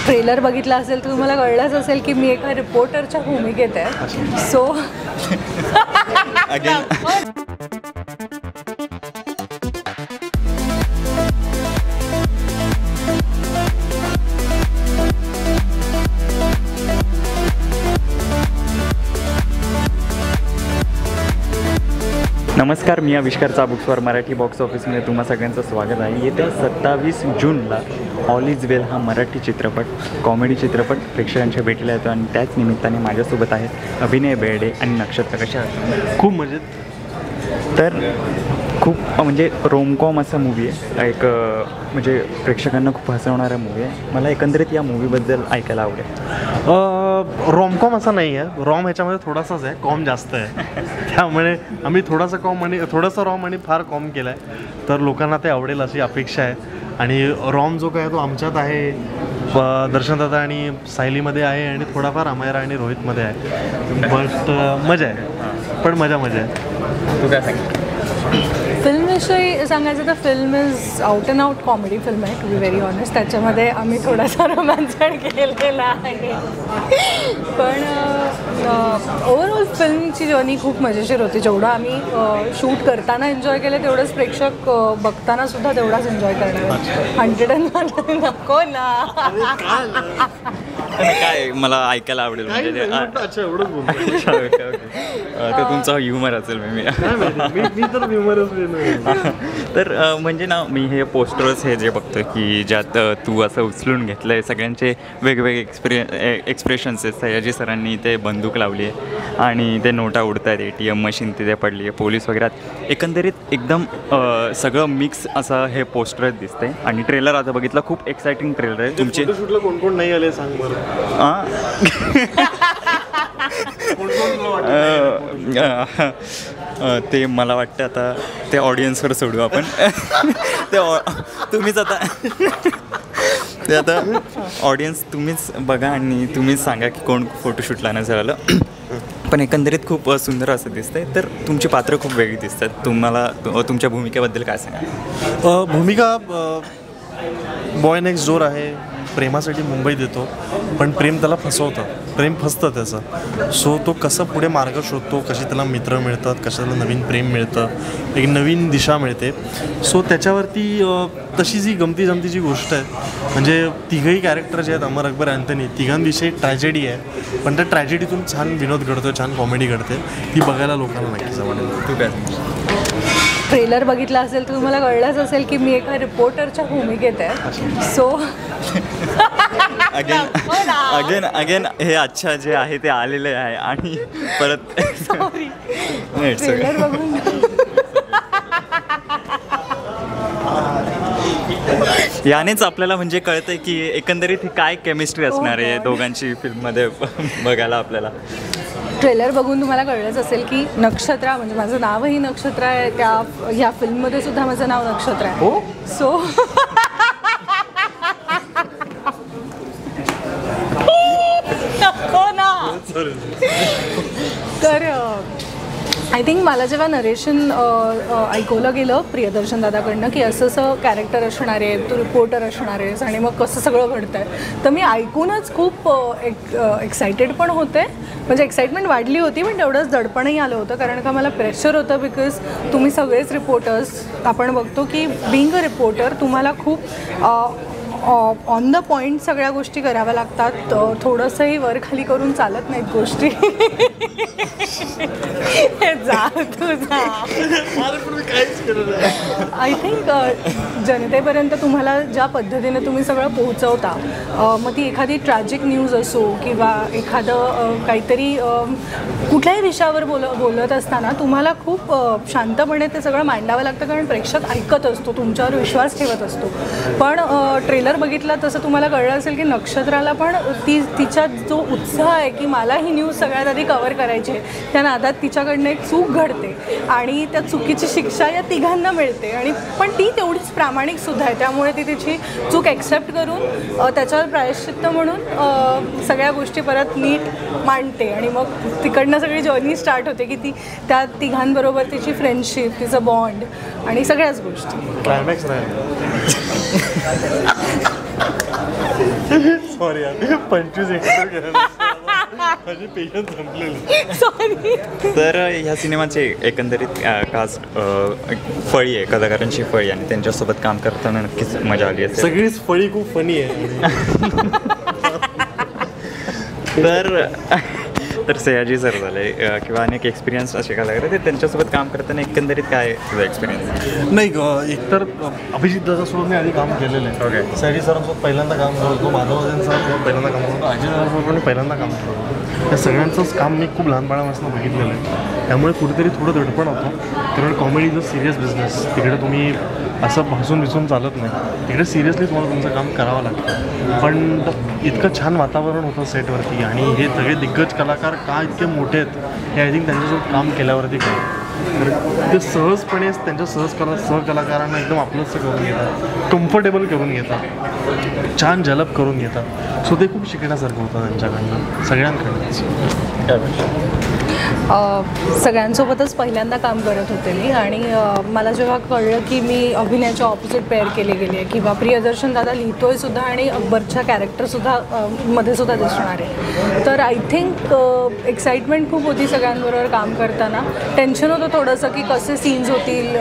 Trailer बघितला असेल तर तुम्हाला कळलंच असेल की मी एका रिपोर्टरच्या भूमिकेत आहे. सो नमस्कार, मी आविष्कार चाबुकस्वार मराठी बॉक्स ऑफिसमध्ये तुम्हा सगळ्यांचं स्वागत आहे. येत्या 27 जूनला ऑल इज वेल हा मराठी चित्रपट, कॉमेडी चित्रपट प्रेक्षकांच्या भेटीला येतो आणि त्याच निमित्ताने माझ्यासोबत आहेत अभिनय बेर्डे आणि नक्षत्र. कशा आहात? खूप मजेत. तर खूप म्हणजे रोमकॉम असा मूवी आहे, एक म्हणजे प्रेक्षकांना खूप हसवणारा मूवी आहे. मला एकंदरीत या मूवीबद्दल ऐकायला आवडेल. रोमकॉम असा नाही आहे, रॉम ह्याच्यामध्ये थोडासाच आहे, कॉम जास्त आहे. त्यामुळे आम्ही थोडासा कॉम आणि थोडासा रॉम आणि फार कॉम केला आहे, तर लोकांना ते आवडेल अशी अपेक्षा आहे. आणि रॉम जो काय तो आमच्यात आहे, दर्शनदादा आणि सायलीमध्ये आहे आणि थोडाफार अमायरा आणि रोहितमध्ये आहे. बट मजा आहे, पण मजा आहे. तू काय सांग? फिल्मविषयी सांगायचं तर film is out and out comedy film आहे, टू बी व्हेरी ऑनेस्ट. त्याच्यामध्ये आम्ही थोडासा रोमांच केलेला आहे, पण ओव्हरऑल फिल्मची जर्नी खूप मजेशीर होती. जेवढं आम्ही शूट करताना एन्जॉय केलं तेवढंच प्रेक्षक बघताना सुद्धा तेवढाच एन्जॉय करणार. 100 नको ना. काय मला ऐकायला आवडेल म्हणजे अच्छा एवढंच बोलतो. तर तुमचा ह्युमर असेल मी तर ह्युमरच तर म्हणजे ना, मी हे पोस्टर्स हे जे बघतो की ज्यात तू असं उचलून घेतलं आहे, सगळ्यांचे वेगवेगळे एक्सप्रेशन्स आहेत. सयाजी सरांनी ते बंदूक लावली आहे आणि ते नोटा उडत आहेत, ATM मशीन तिथे पडली आहे, पोलीस वगैरे. एकंदरीत एकदम सगळं मिक्स असं हे पोस्टर दिसतंय. आणि ट्रेलर आता बघितलं, खूप एक्सायटिंग ट्रेलर आहे. तुमचे शूटला कोण कोण नाही आले सांग बरं. ते मला वाटतं आता ते ऑडियन्सवर सोडू आपण. ते तुम्हीच आता ते आता ऑडियन्स तुम्हीच बघा आणि तुम्हीच सांगा की कोण फोटोशूटला नाही झालं. पण एकंदरीत खूप सुंदर असं दिसतंय. तर तुमची पात्र खूप वेगळी दिसतात. तुम्हाला तुमच्या भूमिकेबद्दल काय सांगा? भूमिका बॉय नेक्स्ट डोर आहे, प्रेमासाठी मुंबईत येतो, पण प्रेम त्याला फसवतं, प्रेम फसतं त्याचं. सो तो कसं पुढे मार्ग शोधतो, कशी त्याला मित्र मिळतात, कसं त्याला नवीन प्रेम मिळतं, एक नवीन दिशा मिळते. सो त्याच्यावरती तशी जी गमतीजमतीची गोष्ट आहे, म्हणजे तिघही कॅरेक्टर जे आहेत, अमर अकबर अँथनी, तिघांविषयी ट्रॅजेडी आहे, पण त्या ट्रॅजेडीतून छान विनोद घडतो, छान कॉमेडी घडते. ती बघायला लोकांना नक्कीच आवडेल. तू काय? ट्रेलर बघितला असेल तर तुम्हाला कळलंच असेल की मी एका रिपोर्टरच्या भूमिकेत आहे. सो अगेन हे अच्छा जे आहे ते आलेले आहे आणि परत सॉरी ट्रेलर बघून यानेच आपल्याला म्हणजे कळतंय की एकंदरीत ही काय केमिस्ट्री असणार आहे दोघांची फिल्ममध्ये बघायला आपल्याला. ट्रेलर बघून तुम्हाला कळलंच असेल की नक्षत्रा, म्हणजे माझं नावही नक्षत्र आहे, त्या ह्या फिल्ममध्ये सुद्धा माझं नाव नक्षत्र आहे. हो. सो नको ना. तर आय थिंक मला जेव्हा नरेशन ऐकवलं गेलं प्रियदर्शन दादाकडनं की असं असं कॅरेक्टर असणार आहे, तू रिपोर्टर असणार आहेस आणि मग कसं सगळं घडतं आहे, तर मी ऐकूनच खूप एक्सायटेड पण होते. म्हणजे एक्साइटमेंट वाढली होती, पण तेवढंच दडपणही आलं होतं, कारण का मला प्रेशर होतं. बिकॉज तुम्ही सगळेच रिपोर्टर्स, आपण बघतो की बिंग अ रिपोर्टर तुम्हाला खूप ऑन द पॉईंट सगळ्या गोष्टी कराव्या लागतात. थोडंसंही वर खाली करून चालत नाहीत गोष्टी. आय थिंक जनतेपर्यंत तुम्हाला ज्या पद्धतीने तुम्ही सगळं पोहोचवता, मग ती एखादी ट्रॅजिक न्यूज असो किंवा एखादं काहीतरी कुठल्याही विषयावर बोलत असताना तुम्हाला खूप शांतपणे ते सगळं मांडावं लागतं, कारण प्रेक्षक ऐकत असतो, तुमच्यावर विश्वास ठेवत असतो. पण ट्रेलर बघितला तसं तुम्हाला कळलं असेल की नक्षत्राला पण तिचा जो उत्साह आहे की मला ही न्यूज सगळ्यात आधी कव्हर करायची आहे, त्या नादात तिच्याकडनं एक चूक घडते आणि त्या चुकीची शिक्षा या तिघांना मिळते. आणि पण ती तेवढीच प्रामाणिकसुद्धा आहे, त्यामुळे ती तिची चूक ॲक्सेप्ट करून त्याच्यावर प्रायश्चित्त म्हणून सगळ्या गोष्टी परत नीट मांडते. आणि मग तिकडनं सगळी जर्नी स्टार्ट होते की ती त्या तिघांबरोबर तिची फ्रेंडशिप, तिचं बॉन्ड आणि सगळ्याच गोष्टी. क्लायमॅक्स सॉरी यार 25 एकर माझी पेशन्स संपलेली. सॉरी. तर ह्या सिनेमाचे एकंदरीत कास्ट फळी आहे, कलाकारांची फळी, आणि त्यांच्यासोबत काम करताना नक्कीच मजा आली असेल. सगळीच फळी खूप फनी आहे. तर सयाजी सर झाले किंवा अनेक एक्सपिरियन्स असे कलाकार आहेत, ते त्यांच्यासोबत काम करताना एकंदरीत काय तुझा एक्सपिरियन्स? नाही एकतर अभिजित दादासोबत मी आधी काम केलेलं आहे. ओके. सयाजी सरांसोबत पहिल्यांदा काम करत होतो, माधवराजन सरांसोबत पहिल्यांदा काम करत होतो, अजय दादासोबत मी पहिल्यांदा काम करत होतो. या सगळ्यांचंच काम मी खूप लहानपणापासून बघितलेलं आहे. त्यामुळे कुठेतरी थोडं दडपण होतं, कारण comedy is a serious business. तिकडे तुम्ही असं हसून बिसून चालत नाही, तिकडे सिरियसली तुम्हाला तुमचं काम करावं लागतं. पण इतकं छान वातावरण होतं सेटवरती, आणि हे सगळे दिग्गज कलाकार का इतके मोठे आहेत हे आय थिंक त्यांच्यासोबत काम केल्यावरती काय, तर ते सहजपणे त्यांच्या सहकलाकारांना एकदम आपलंसं करून घेतात, कम्फर्टेबल करून घेतात, छान जलप करून घेतात. सो ते खूप शिकण्यासारखं होतं त्यांच्याकडनं, सगळ्यांकडनंच. सगळ्यांसोबतच पहिल्यांदा काम करत होते मी, आणि मला जेव्हा कळलं की मी अभिनयाच्या ऑपोजिट पेअर केले गेले किंवा प्रियदर्शन दादा लिहितोय सुद्धा आणि अकबरच्या कॅरेक्टरसुद्धा मध्ये सुद्धा दिसणार आहे, तर आय थिंक एक्साइटमेंट खूप होती सगळ्यांबरोबर काम करताना. टेन्शन होतं थोडंसं की कसे सीन्स होतील,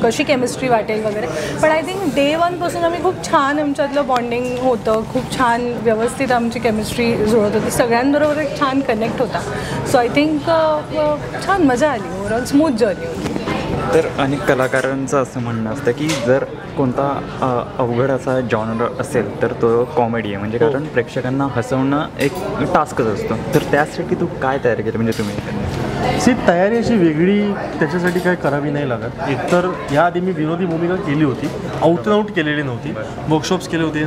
कशी केमिस्ट्री वाटेल वगैरे, पण आय थिंक डे वनपासून आम्ही खूप छान आमच्यातलं बॉन्डिंग होतं, खूप छान व्यवस्थित आमची केमिस्ट्री जुळत होती, सगळ्यांबरोबर एक छान कनेक्ट होता. सो आय थिंक छान मजा आली, ओव्हरऑल स्मूथ जर्नी होती. तर अनेक कलाकारांचं असं म्हणणं असतं की जर कोणता अवघड असा जॉनर असेल तर तो कॉमेडी आहे, म्हणजे कारण प्रेक्षकांना हसवणं एक टास्कच असतो. तर त्यासाठी तू काय तयारी केली, म्हणजे तुम्ही तयारी अशी वेगळी त्याच्यासाठी काय करावी नाही लागत. एकतर याआधी मी विनोदी भूमिका केली होती, आउट अँड आउट केलेली नव्हती, वर्कशॉप्स केले होते,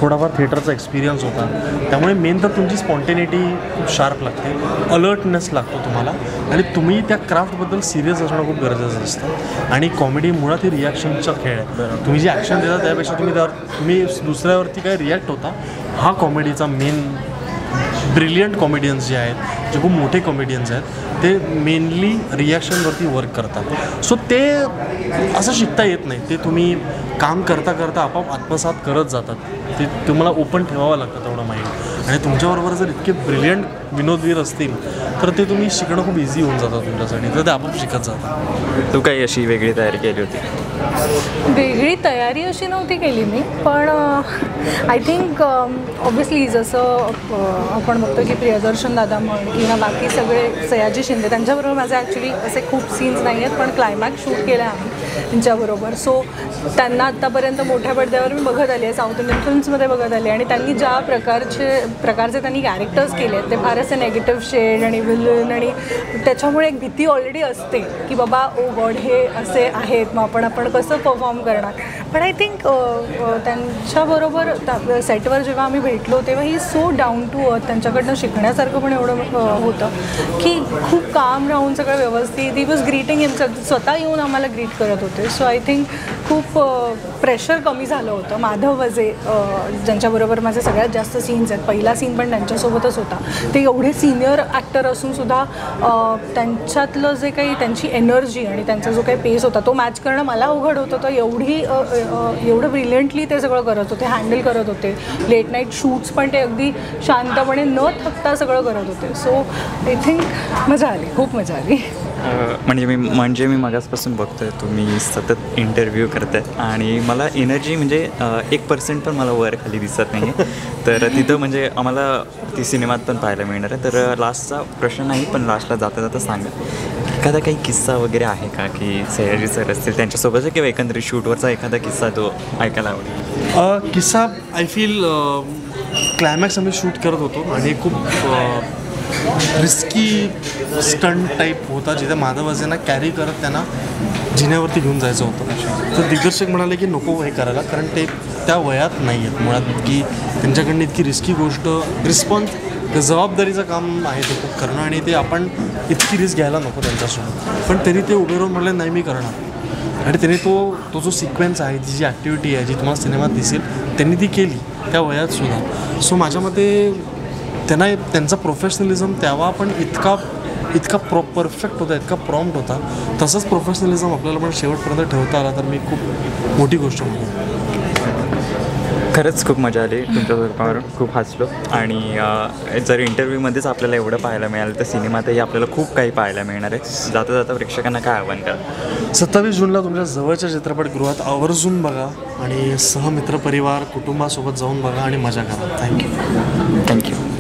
थोडाफार थिएटरचा एक्सपिरियन्स होता. त्यामुळे मेन तर तुमची स्पॉन्टेनिटी खूप शार्प लागते, अलर्टनेस लागतो तुम्हाला, आणि तुम्ही त्या क्राफ्टबद्दल सिरियस असणं खूप गरजेचं असतं. आणि कॉमेडी मुळात ही रिॲक्शनचा खेळ आहे. तुम्ही जी ॲक्शन देता त्यापेक्षा तुम्ही दुसऱ्यावरती काय रिॲक्ट होता, हा कॉमेडीचा मेन. ब्रिलियंट कॉमेडियन्स जे आहेत, जे खूप मोठे कॉमेडियन्स आहेत, ते मेनली रिॲक्शनवरती वर्क करतात. सो ते असं शिकता येत नाही, ते तुम्ही काम करता करता आपोआप आत्मसात करत जातात. ते तुम्हाला ओपन ठेवावं लागतं तेवढं माइंड, आणि तुमच्याबरोबर जर इतके ब्रिलियंट विनोदवीर असतील तर ते तुम्ही शिकणं खूप इझी होऊन जातं तुमच्यासाठी, तर ते आपोआप शिकत जातात. तू काही अशी वेगळी तयारी केली होती? वेगळी तयारी अशी नव्हती केली मी, पण आय थिंक ऑब्वियसली जसं आपण बघतो की प्रियदर्शन दादा म्हण किंवा बाकी सगळे सयाजी शिंदे, त्यांच्याबरोबर माझे ॲक्च्युली असे खूप सीन्स नाही आहेत, पण क्लायमॅक्स शूट केलं आम्ही त्यांच्याबरोबर. सो त्यांना आत्तापर्यंत मोठ्या पडद्यावर मी बघत आली आहे, साऊथ इंडियन फिल्म्समध्ये बघत आली, आणि त्यांनी ज्या प्रकारचे त्यांनी कॅरेक्टर्स केले आहेत ते फार असे नेगेटिव्ह शेड आणि विलन, आणि त्याच्यामुळे एक भीती ऑलरेडी असते की बाबा ओ गॉड हे असे आहेत, मग आपण कसं परफॉर्म करणार. पण आय थिंक त्यांच्याबरोबर सेटवर जेव्हा आम्ही भेटलो तेव्हा ही सो डाऊन टू अर्थ, त्यांच्याकडनं शिकण्यासारखं पण एवढं होतं की खूप काम राहून सगळं व्यवस्थित, ही वॉज ग्रीटिंग हिमसेल्फ, स्वतः येऊन आम्हाला ग्रीट करत होते. सो आय थिंक खूप प्रेशर कमी झालं होतं. माधव वजे ज्यांच्याबरोबर माझे सगळ्यात जास्त सीन्स आहेत, पहिला सीन पण त्यांच्यासोबतच होता, ते एवढे सिनियर ॲक्टर असूनसुद्धा त्यांच्यातलं जे काही त्यांची एनर्जी आणि त्यांचा जो काही पेस होता तो मॅच करणं मला अवघड होतं. तर एवढं ब्रिलियंटली ते सगळं करत होते, हँडल करत होते. लेट नाईट शूट्स पण ते अगदी शांतपणे न थकता सगळं करत होते. सो आय थिंक मजा आली, खूप मजा आली. म्हणजे मी मगासपासून बघतोय तुम्ही सतत इंटरव्ह्यू करताय, आणि मला एनर्जी म्हणजे 1% पण मला वर खाली दिसत नाही आहे. तर तिथं म्हणजे आम्हाला ती सिनेमात पण पाहायला मिळणार आहे. तर लास्टचा प्रश्न नाही, पण लास्टला जाता जाता सांगा, एखादा काही किस्सा वगैरे आहे का की सयाजी सर असतील त्यांच्यासोबतचा, किंवा एकंदरीत शूटवरचा एखादा किस्सा तो ऐकायला आवडेल? किस्सा आय फील क्लायमॅक्स आम्ही शूट करत होतो, आणि खूप रिस्की स्टंट टाईप होता, जिथे माधव वजेंना कॅरी करत त्यांना जिन्यावरती घेऊन जायचं होतं. तर दिग्दर्शक म्हणाले की नको हे करायला, कारण ते त्या वयात नाही आहेत मुळात की त्यांच्याकडनं इतकी रिस्की गोष्ट, जबाबदारीचं काम आहे ते खूप करणं, आणि ते आपण इतकी रिस्क घ्यायला नको त्यांच्यासोबत. पण तरी ते उभे राहून म्हणाले नाही मी करणार, आणि त्यांनी तो जो सिक्वेन्स आहे, ती जी ॲक्टिव्हिटी आहे जी तुम्हाला सिनेमात दिसेल, त्यांनी ती केली त्या वयातसुद्धा. सो माझ्या मते त्यांचा प्रोफेशनलिझम तेव्हा पण इतका परफेक्ट होता, इतका प्रॉम्प्ट होता. तसंच प्रोफेशनलिझम आपल्याला पण शेवटपर्यंत ठेवता आला तर मी खूप मोठी गोष्ट म्हणतो. खरंच खूप मजा आली तुमच्याबरोबर, खूप हसलो. आणि जर इंटरव्ह्यूमध्येच आपल्याला एवढं पाहायला मिळालं तर सिनेमातही आपल्याला खूप काही पाहायला मिळणार आहे. जाता जाता प्रेक्षकांना काय आव्हान करा? 27 जूनला तुमच्या जवळच्या चित्रपटगृहात आवर्जून बघा आणि सहमित्रपरिवार कुटुंबासोबत जाऊन बघा आणि मजा करा. थँक्यू. थँक्यू.